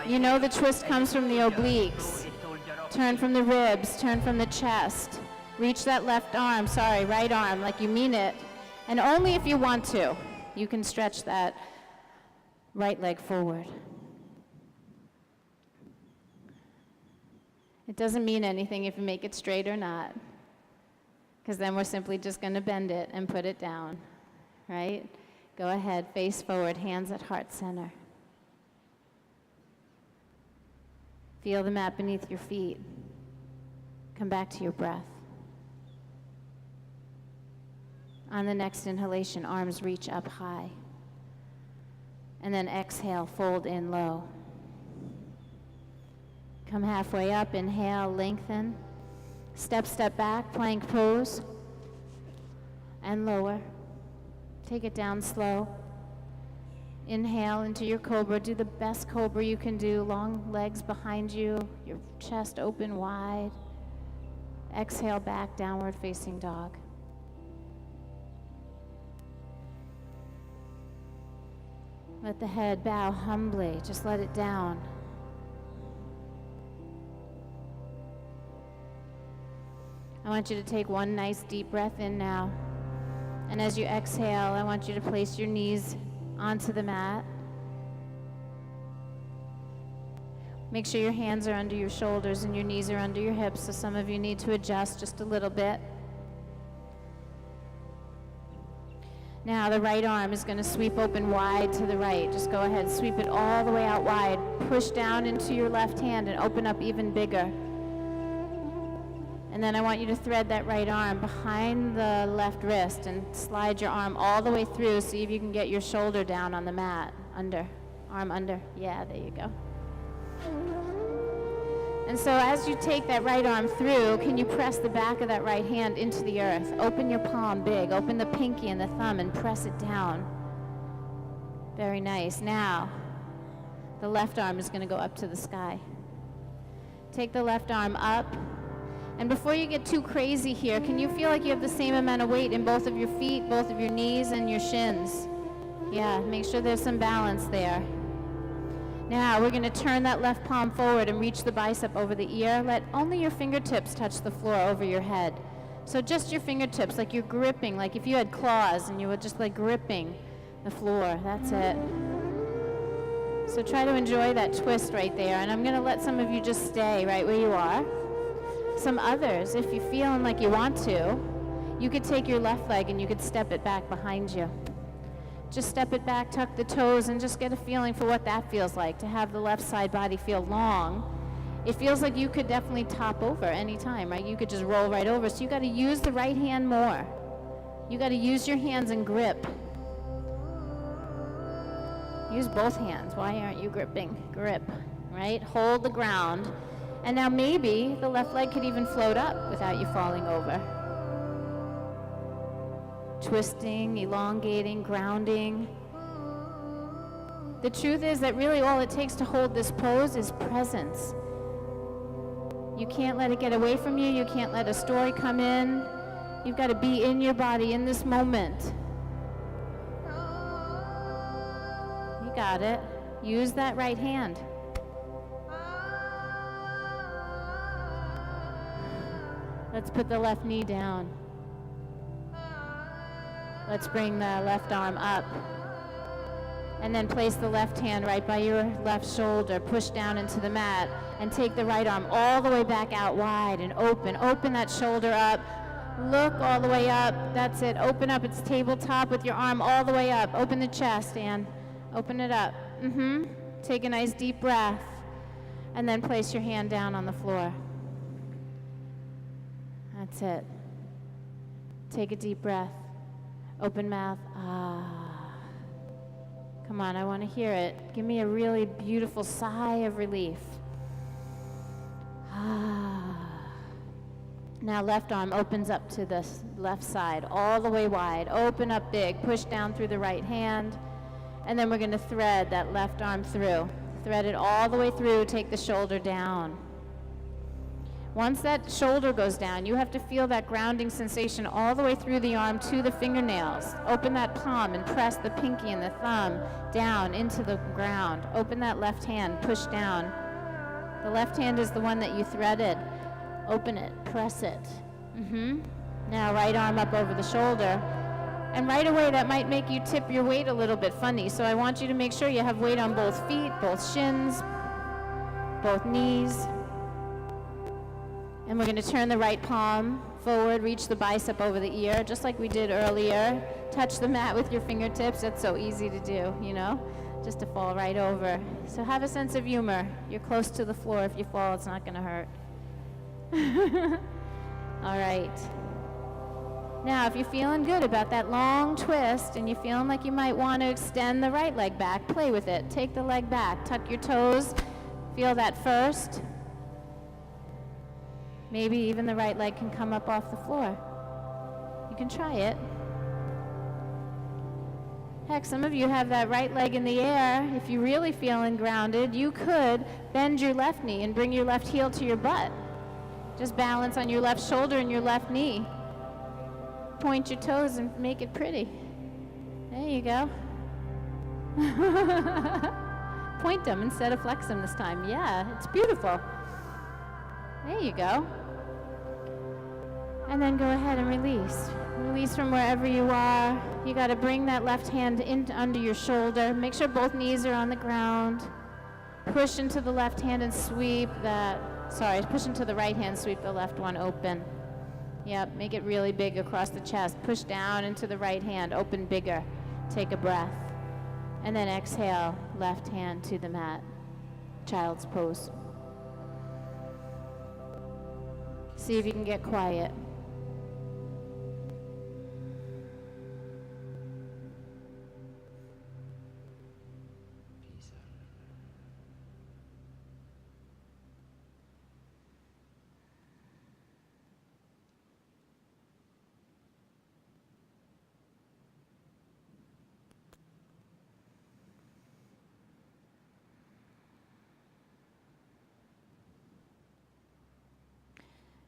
You know the twist comes from the obliques. Turn from the ribs, turn from the chest. Reach that right arm like you mean it. And only if you want to, you can stretch that right leg forward. It doesn't mean anything if you make it straight or not, because then we're simply just going to bend it and put it down, right? Go ahead, face forward, hands at heart center. Feel the mat beneath your feet. Come back to your breath. On the next inhalation, arms reach up high. And then exhale, fold in low. Come halfway up, inhale, lengthen. Step back, plank pose. And lower. Take it down slow. Inhale into your cobra. Do the best cobra you can do. Long legs behind you, your chest open wide. Exhale back, downward facing dog. Let the head bow humbly. Just let it down. I want you to take one nice deep breath in now. And as you exhale, I want you to place your knees onto the mat. Make sure your hands are under your shoulders and your knees are under your hips, so some of you need to adjust just a little bit. Now the right arm is going to sweep open wide to the right. Just go ahead, sweep it all the way out wide. Push down into your left hand and open up even bigger. And then I want you to thread that right arm behind the left wrist and slide your arm all the way through. See if you can get your shoulder down on the mat. Under, arm under. Yeah, there you go. And so as you take that right arm through, can you press the back of that right hand into the earth? Open your palm big. Open the pinky and the thumb and press it down. Very nice. Now, the left arm is going to go up to the sky. Take the left arm up. And before you get too crazy here, can you feel like you have the same amount of weight in both of your feet, both of your knees, and your shins? Yeah, make sure there's some balance there. Now we're going to turn that left palm forward and reach the bicep over the ear. Let only your fingertips touch the floor over your head. So just your fingertips, like you're gripping, like if you had claws and you were just like gripping the floor. That's it. So try to enjoy that twist right there. And I'm going to let some of you just stay right where you are. Some others, if you're feeling like you want to, you could take your left leg and you could step it back behind you. Just step it back, tuck the toes, and just get a feeling for what that feels like, to have the left side body feel long. It feels like you could definitely top over anytime, right? You could just roll right over. So you got to use the right hand more. You got to use your hands and grip. Use both hands. Why aren't you gripping? Grip, right? Hold the ground. And now maybe the left leg could even float up without you falling over. Twisting, elongating, grounding. The truth is that really all it takes to hold this pose is presence. You can't let it get away from you. You can't let a story come in. You've got to be in your body in this moment. You got it. Use that right hand. Let's put the left knee down. Let's bring the left arm up. And then place the left hand right by your left shoulder. Push down into the mat and take the right arm all the way back out wide and open. Open that shoulder up. Look all the way up. That's it. Open up. It's tabletop with your arm all the way up. Open the chest, and open it up. Take a nice deep breath. And then place your hand down on the floor. That's it. Take a deep breath. Open mouth. Come on, I want to hear it. Give me a really beautiful sigh of relief. Now left arm opens up to the left side, all the way wide. Open up big, push down through the right hand. And then we're going to thread that left arm through. Thread it all the way through, take the shoulder down. Once that shoulder goes down, you have to feel that grounding sensation all the way through the arm to the fingernails. Open that palm and press the pinky and the thumb down into the ground. Open that left hand, push down. The left hand is the one that you threaded. Open it, press it. Now right arm up over the shoulder. And right away that might make you tip your weight a little bit funny. So I want you to make sure you have weight on both feet, both shins, both knees. And we're going to turn the right palm forward, reach the bicep over the ear, just like we did earlier. Touch the mat with your fingertips. That's so easy to do, you know, just to fall right over. So have a sense of humor. You're close to the floor. If you fall, it's not going to hurt. All right. Now, if you're feeling good about that long twist and you're feeling like you might want to extend the right leg back, play with it. Take the leg back. Tuck your toes. Feel that first. Maybe even the right leg can come up off the floor. You can try it. Heck, some of you have that right leg in the air. If you're really feeling grounded, you could bend your left knee and bring your left heel to your butt. Just balance on your left shoulder and your left knee. Point your toes and make it pretty. There you go. Point them instead of flex them this time. Yeah, it's beautiful. There you go. And then go ahead and release. Release from wherever you are. You got to bring that left hand in under your shoulder. Make sure both knees are on the ground. Push into the left hand and sweep that. Push into the right hand, sweep the left one open. Yep, make it really big across the chest. Push down into the right hand, open bigger. Take a breath. And then exhale, left hand to the mat. Child's pose. See if you can get quiet.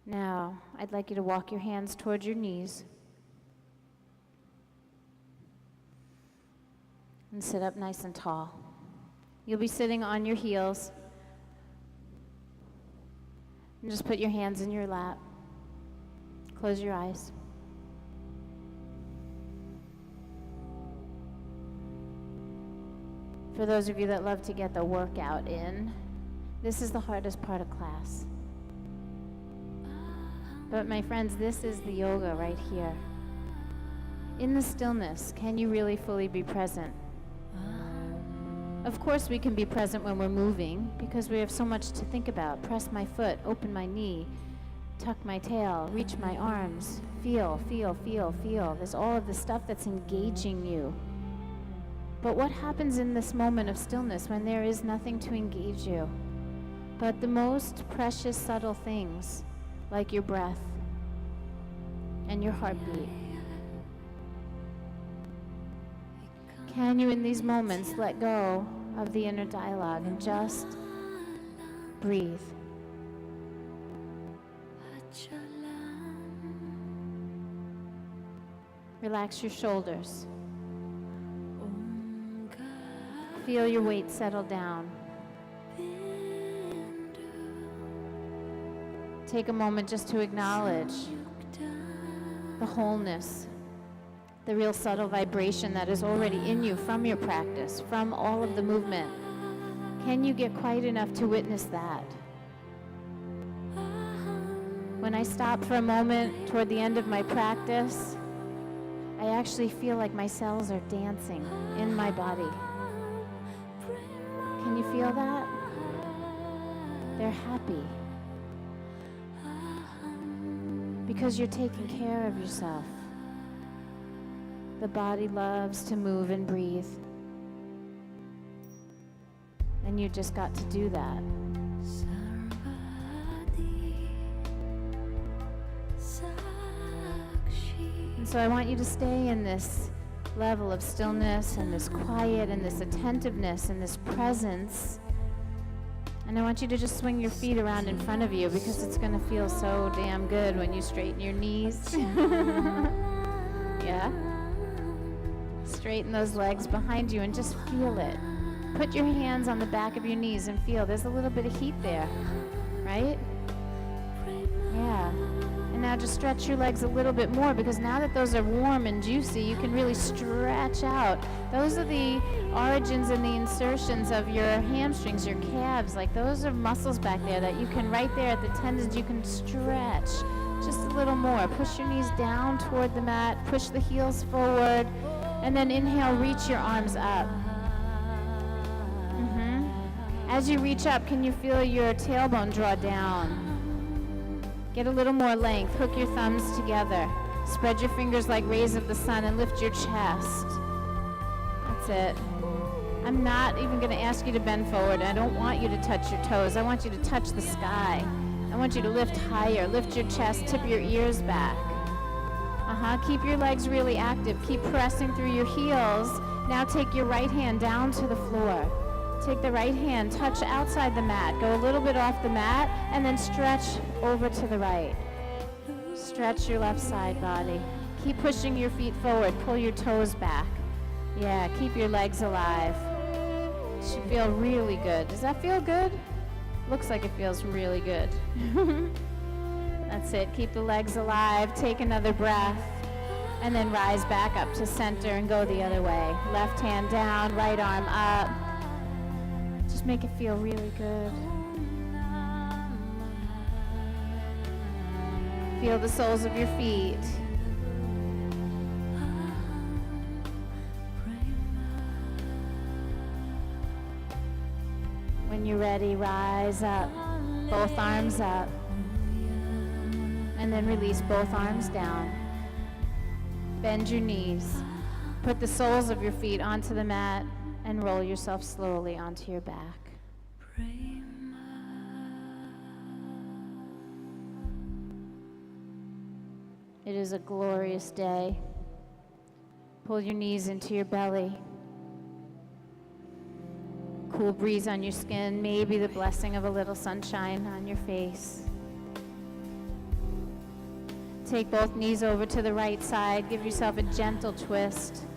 Now, I'd like you to walk your hands towards your knees and sit up nice and tall. You'll be sitting on your heels. And just put your hands in your lap. Close your eyes. For those of you that love to get the workout in, this is the hardest part of class. But my friends, this is the yoga right here. In the stillness, can you really fully be present? Of course we can be present when we're moving because we have so much to think about. Press my foot, open my knee, tuck my tail, reach my arms, feel, feel, feel, feel. There's all of the stuff that's engaging you. But what happens in this moment of stillness when there is nothing to engage you but the most precious subtle things like your breath and your heartbeat? Can you in these moments let go of the inner dialogue and just breathe? Relax your shoulders. Feel your weight settle down. Take a moment just to acknowledge the wholeness, the real subtle vibration that is already in you from your practice, from all of the movement. Can you get quiet enough to witness that? When I stop for a moment toward the end of my practice, I actually feel like my cells are dancing in my body. Can you feel that? They're happy. Because you're taking care of yourself. The body loves to move and breathe. And you just got to do that. And so I want you to stay in this level of stillness and this quiet and this attentiveness and this presence. And I want you to just swing your feet around in front of you because it's going to feel so damn good when you straighten your knees. Yeah? Straighten those legs behind you and just feel it. Put your hands on the back of your knees and feel there's a little bit of heat there, right? Yeah. And now just stretch your legs a little bit more because now that those are warm and juicy, you can really stretch out. Those are the origins and the insertions of your hamstrings, your calves. Like those are muscles back there that you can, right there at the tendons, you can stretch just a little more. Push your knees down toward the mat, push the heels forward, and then inhale, reach your arms up. As you reach up, can you feel your tailbone draw down? Get a little more length. Hook your thumbs together. Spread your fingers like rays of the sun and lift your chest. That's it. I'm not even going to ask you to bend forward. I don't want you to touch your toes. I want you to touch the sky. I want you to lift higher. Lift your chest. Tip your ears back. Keep your legs really active. Keep pressing through your heels. Now take your right hand down to the floor. Take the right hand, touch outside the mat, go a little bit off the mat, and then stretch over to the right. Stretch your left side body. Keep pushing your feet forward, pull your toes back. Yeah, keep your legs alive. It should feel really good. Does that feel good? Looks like it feels really good. That's it, keep the legs alive, take another breath, and then rise back up to center and go the other way. Left hand down, right arm up. Just make it feel really good. Feel the soles of your feet. When you're ready, rise up, both arms up, and then release both arms down. Bend your knees. Put the soles of your feet onto the mat and roll yourself slowly onto your back. It is a glorious day. Pull your knees into your belly. Cool breeze on your skin, maybe the blessing of a little sunshine on your face. Take both knees over to the right side. Give yourself a gentle twist.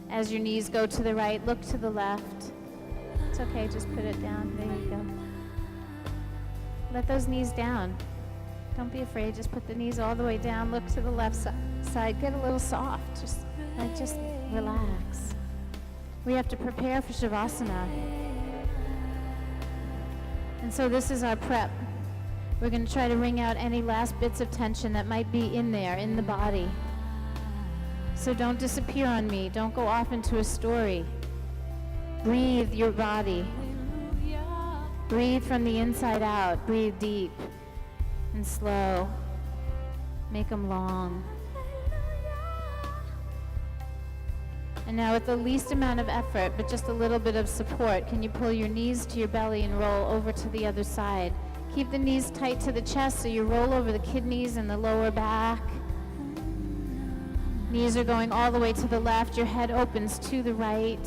As your knees go to the right, look to the left. It's okay, just put it down. There you go. Let those knees down. Don't be afraid, just put the knees all the way down. Look to the left side. Get a little soft. Just relax. We have to prepare for Shavasana. And so this is our prep. We're going to try to wring out any last bits of tension that might be in there, in the body. So don't disappear on me. Don't go off into a story. Breathe your body. Breathe from the inside out. Breathe deep and slow. Make them long. And now with the least amount of effort, but just a little bit of support, can you pull your knees to your belly and roll over to the other side? Keep the knees tight to the chest so you roll over the kidneys and the lower back. Knees are going all the way to the left. Your head opens to the right.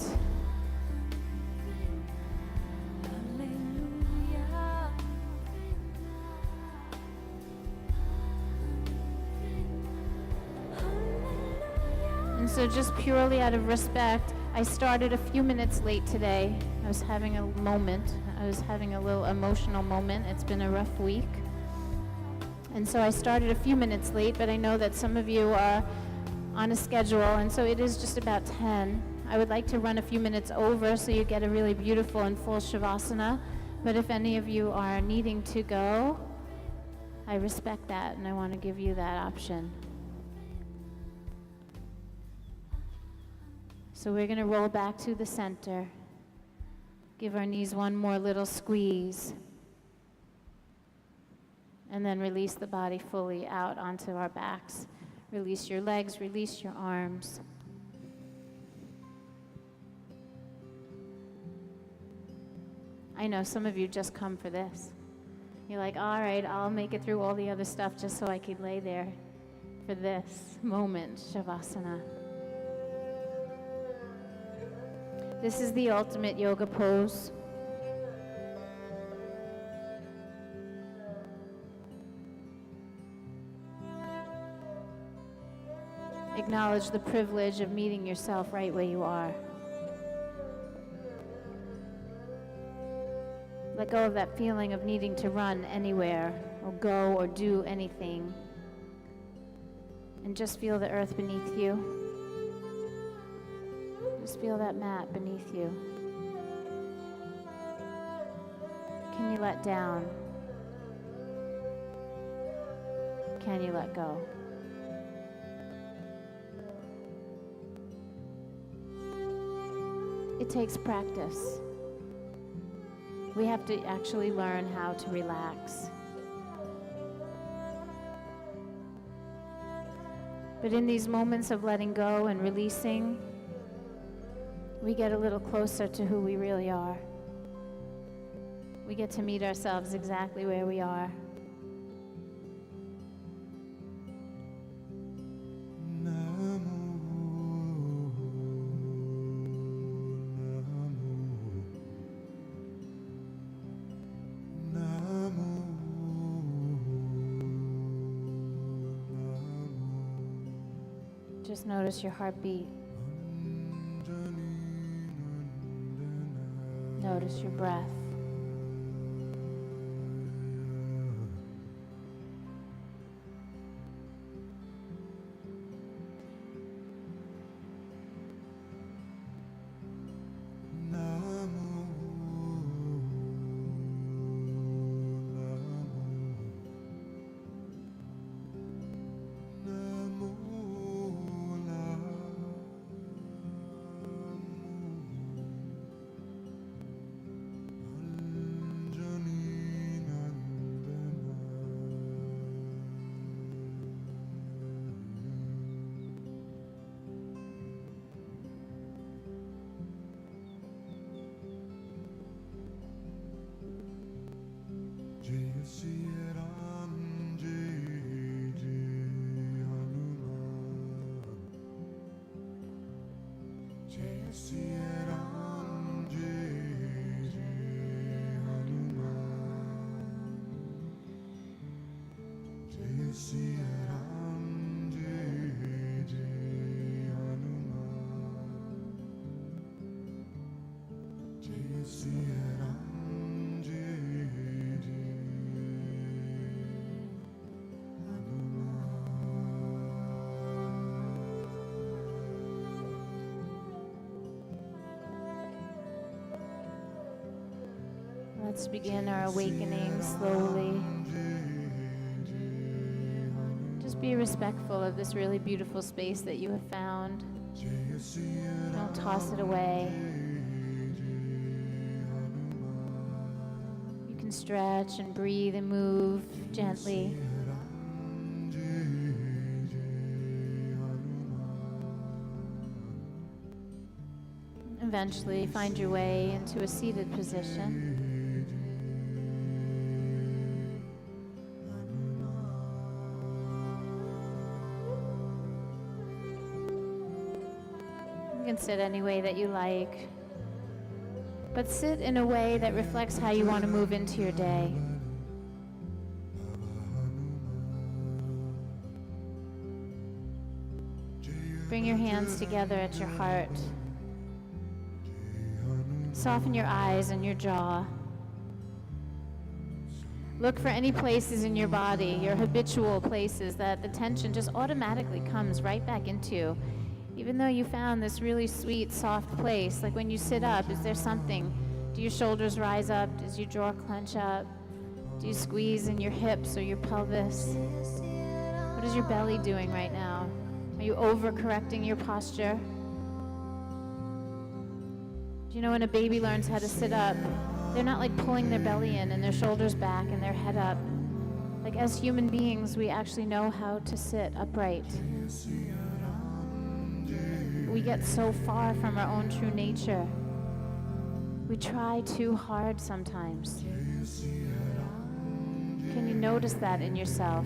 And so just purely out of respect, I started a few minutes late today. I was having a moment. I was having a little emotional moment. It's been a rough week. And so I started a few minutes late, but I know that some of you are on a schedule, and so it is just about 10. I would like to run a few minutes over so you get a really beautiful and full Shavasana. But if any of you are needing to go, I respect that, and I want to give you that option. So we're going to roll back to the center. Give our knees one more little squeeze. And then release the body fully out onto our backs. Release your legs, release your arms. I know some of you just come for this. You're like, all right, I'll make it through all the other stuff just so I can lay there for this moment, Shavasana. This is the ultimate yoga pose. Acknowledge the privilege of meeting yourself right where you are. Let go of that feeling of needing to run anywhere or go or do anything. And just feel the earth beneath you. Just feel that mat beneath you. Can you let down? Can you let go? It takes practice. We have to actually learn how to relax. But in these moments of letting go and releasing, we get a little closer to who we really are. We get to meet ourselves exactly where we are. Just notice your heartbeat. Notice your breath. Let's begin our awakening slowly. Just be respectful of this really beautiful space that you have found. Don't toss it away. You can stretch and breathe and move gently. Eventually find your way into a seated position. You can sit any way that you like, but sit in a way that reflects how you want to move into your day. Bring your hands together at your heart. Soften your eyes and your jaw. Look for any places in your body, your habitual places, that the tension just automatically comes right back into. Even though you found this really sweet, soft place, like when you sit up, is there something? Do your shoulders rise up? Does your jaw clench up? Do you squeeze in your hips or your pelvis? What is your belly doing right now? Are you overcorrecting your posture? Do you know when a baby learns how to sit up, they're not like pulling their belly in and their shoulders back and their head up. Like as human beings, we actually know how to sit upright. We get so far from our own true nature. We try too hard sometimes. Can you notice that in yourself?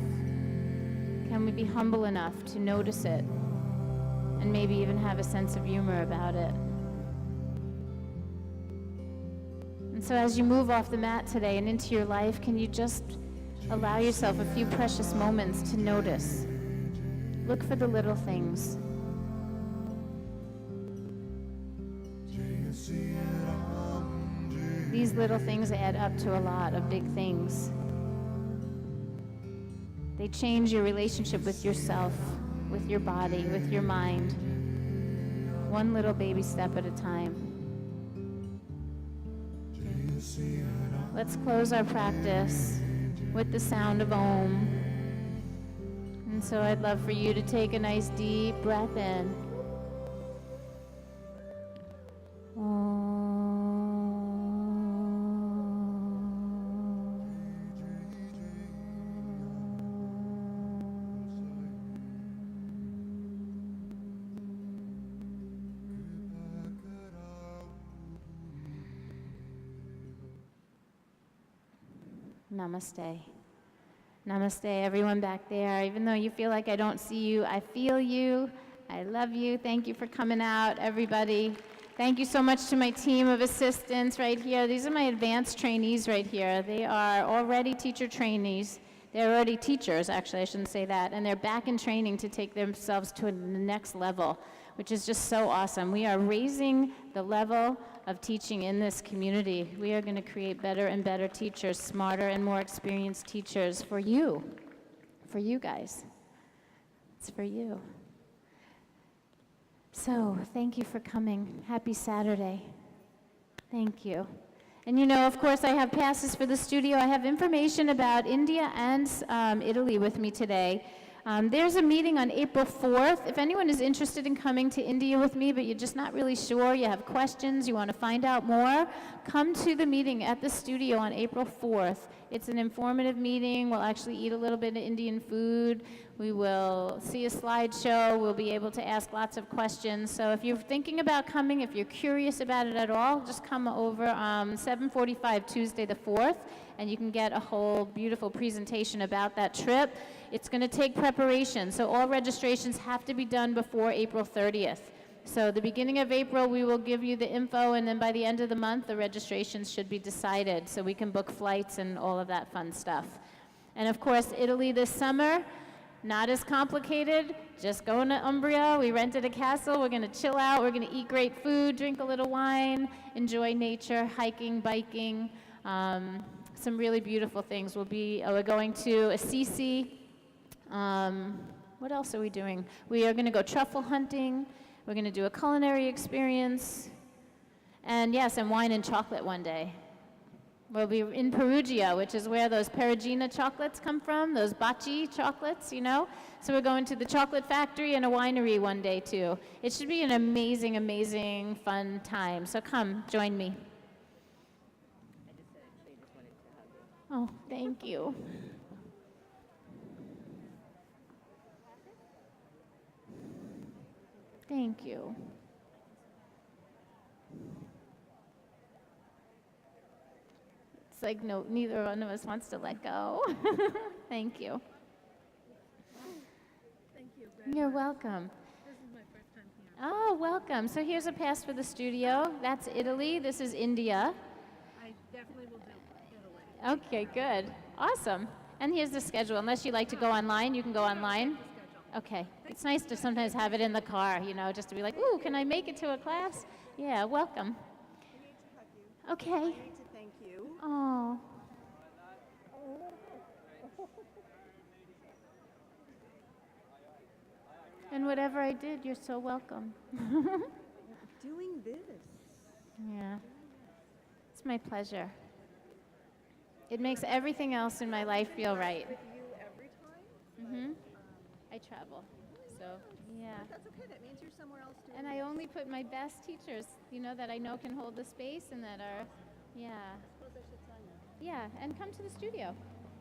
Can we be humble enough to notice it and maybe even have a sense of humor about it? And so as you move off the mat today and into your life, can you just allow yourself a few precious moments to notice? Look for the little things. These little things add up to a lot of big things. They change your relationship with yourself, with your body, with your mind. One little baby step at a time. Let's close our practice with the sound of Om. And so I'd love for you to take a nice deep breath in. Namaste. Namaste, everyone back there. Even though you feel like I don't see you, I feel you. I love you. Thank you for coming out, everybody. Thank you so much to my team of assistants right here. These are my advanced trainees right here. They are already teacher trainees. They're already teachers, actually, I shouldn't say that. And they're back in training to take themselves to the next level, which is just so awesome. We are raising the level of teaching in this community. We are going to create better and better teachers, smarter and more experienced teachers for you guys. It's for you. So, thank you for coming. Happy Saturday. Thank you. And you know, of course, I have passes for the studio. I have information about India and Italy with me today. There's a meeting on April 4th. If anyone is interested in coming to India with me, but you're just not really sure, you have questions, you want to find out more, come to the meeting at the studio on April 4th. It's an informative meeting. We'll actually eat a little bit of Indian food. We will see a slideshow. We'll be able to ask lots of questions. So if you're thinking about coming, if you're curious about it at all, just come over 7:45 Tuesday the 4th, and you can get a whole beautiful presentation about that trip. It's going to take preparation, so all registrations have to be done before April 30th. So the beginning of April, we will give you the info, and then by the end of the month, the registrations should be decided, so we can book flights and all of that fun stuff. And of course, Italy this summer, not as complicated, just going to Umbria. We rented a castle. We're going to chill out. We're going to eat great food, drink a little wine, enjoy nature, hiking, biking, some really beautiful things. We're going to Assisi. What else are we doing? We are going to go truffle hunting. We're going to do a culinary experience. And yes, and wine and chocolate one day. We'll be in Perugia, which is where those Perugina chocolates come from, those Baci chocolates, you know? So we're going to the chocolate factory and a winery one day, too. It should be an amazing, amazing, fun time. So come, join me. Oh, thank you. Thank you. It's like neither one of us wants to let go. Thank you. Thank you very You're much. welcome. This is my first time here. Oh, welcome. So here's a pass for the studio. That's Italy. This is India. I definitely will do Italy. Okay, good. Awesome. And here's the schedule. Unless you like to go online, you can go online. The schedule. Okay. It's nice to sometimes have it in the car, you know, just to be like, ooh, can I make it to a class? Yeah, welcome. I need to hug you. Okay. I need to thank you. Oh. And whatever I did, you're so welcome. Doing this. Yeah. It's my pleasure. It makes everything else in my life feel right. With you every time. Mm-hmm. I travel. So, yeah. That's okay. That means you're somewhere else doing And I only put my best teachers, you know, that I know can hold the space and that are, yeah. Suppose I should sign that. Yeah, and come to the studio.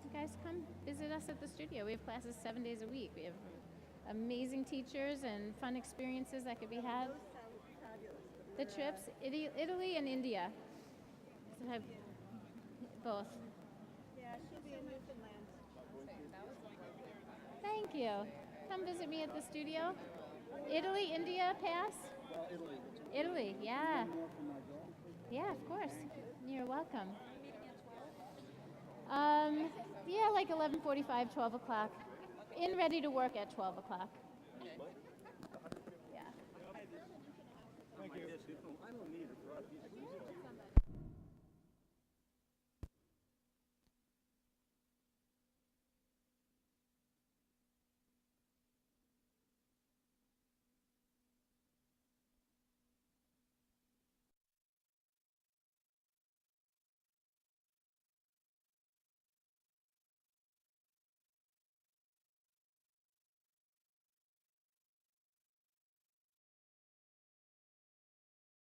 You guys come visit us at the studio. We have classes 7 days a week. We have amazing teachers and fun experiences that could be had. Those sound fabulous. The trips, Italy and India. So I have both. Yeah, she'll be in Newfoundland. Thank you. Come visit me at the studio. Italy, India, pass? Italy, yeah. Yeah, of course. You're welcome. Yeah, like 11:45, 12 o'clock. In ready to work at 12 o'clock. Yeah. Thank you.